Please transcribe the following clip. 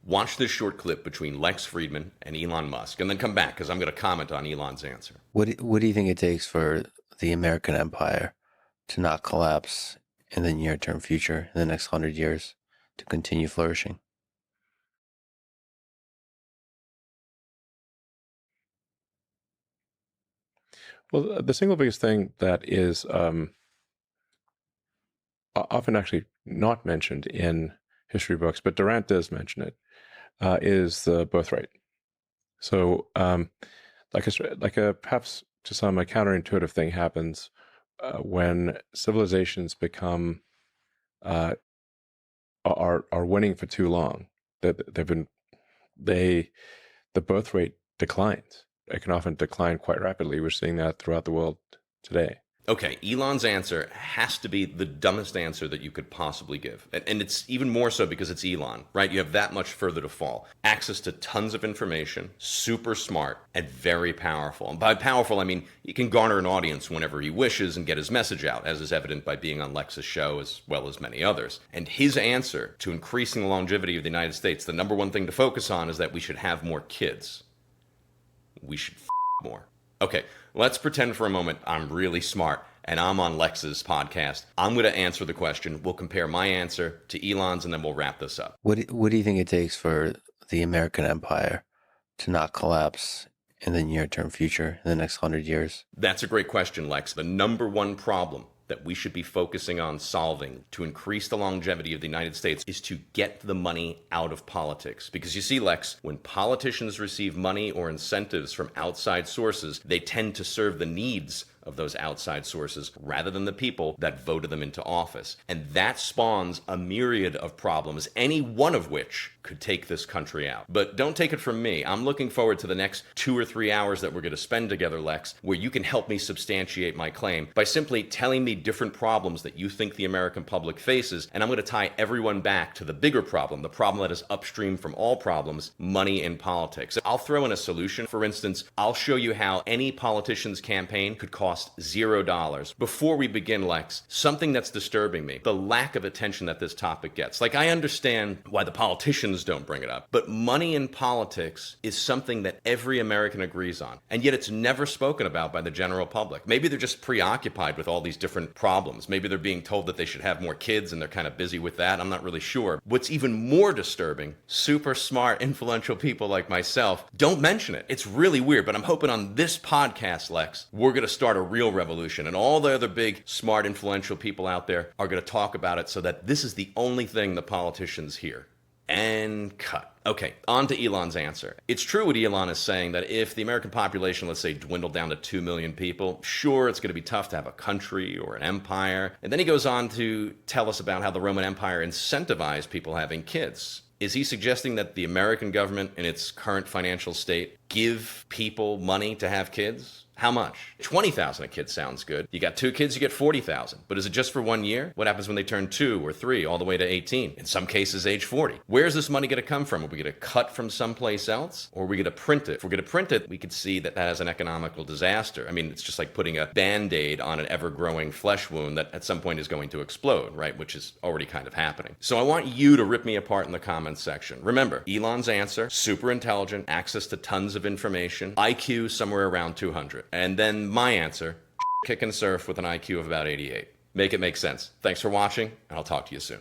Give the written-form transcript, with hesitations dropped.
Watch this short clip between Lex Friedman and Elon Musk, and then come back because I'm going to comment on Elon's answer. What do you think it takes for the American empire to not collapse in the near-term future, in the next 100 years, to continue flourishing? Well, the single biggest thing that is often actually not mentioned in history books, but Durant does mention it, is the birth rate. So, perhaps to some a counterintuitive thing happens when civilizations become are winning for too long. That the birth rate declines. It can often decline quite rapidly. We're seeing that throughout the world today. Okay, Elon's answer has to be the dumbest answer that you could possibly give. And it's even more so because it's Elon, right? You have that much further to fall. Access to tons of information, super smart, and very powerful. And by powerful, I mean he can garner an audience whenever he wishes and get his message out, as is evident by being on Lex's show as well as many others. And his answer to increasing the longevity of the United States, the number one thing to focus on is that we should have more kids. We should more. Okay, let's pretend for a moment I'm really smart and I'm on Lex's podcast. I'm going to answer the question. We'll compare my answer to Elon's and then we'll wrap this up. What do you think it takes for the American empire to not collapse in the near-term future, in the next 100 years? That's a great question, Lex. The number one problem that we should be focusing on solving to increase the longevity of the United States is to get the money out of politics. Because you see, Lex, when politicians receive money or incentives from outside sources, they tend to serve the needs of those outside sources rather than the people that voted them into office. And that spawns a myriad of problems, any one of which could take this country out. But don't take it from me. I'm looking forward to the next 2 or 3 hours that we're going to spend together, Lex, where you can help me substantiate my claim by simply telling me different problems that you think the American public faces, and I'm going to tie everyone back to the bigger problem, the problem that is upstream from all problems, money in politics. I'll throw in a solution. For instance, I'll show you how any politician's campaign could cost $0. Before we begin, Lex, something that's disturbing me, the lack of attention that this topic gets. Like, I understand why the politicians don't bring it up, but money in politics is something that every American agrees on, and yet it's never spoken about by the general public. Maybe they're just preoccupied with all these different problems. Maybe they're being told that they should have more kids and they're kind of busy with that. I'm not really sure. What's even more disturbing, super smart, influential people like myself don't mention it. It's really weird, but I'm hoping on this podcast, Lex, we're going to start a real revolution, and all the other big, smart, influential people out there are going to talk about it so that this is the only thing the politicians hear. And cut. Okay, on to Elon's answer. It's true what Elon is saying, that if the American population, let's say, dwindled down to 2 million people, sure, it's going to be tough to have a country or an empire. And then he goes on to tell us about how the Roman Empire incentivized people having kids. Is he suggesting that the American government, in its current financial state, give people money to have kids? How much? 20,000 a kid sounds good. You got 2 kids, you get 40,000. But is it just for 1 year? What happens when they turn 2 or 3, all the way to 18? In some cases, age 40. Where's this money going to come from? Are we going to cut from someplace else? Or are we going to print it? If we're going to print it, we could see that that has an economical disaster. I mean, it's just like putting a Band-Aid on an ever-growing flesh wound that at some point is going to explode, right? Which is already kind of happening. So I want you to rip me apart in the comments section. Remember, Elon's answer, super intelligent, access to tons of information, IQ somewhere around 200. And then my answer, kick and surf with an IQ of about 88. Make it make sense. Thanks for watching, and I'll talk to you soon.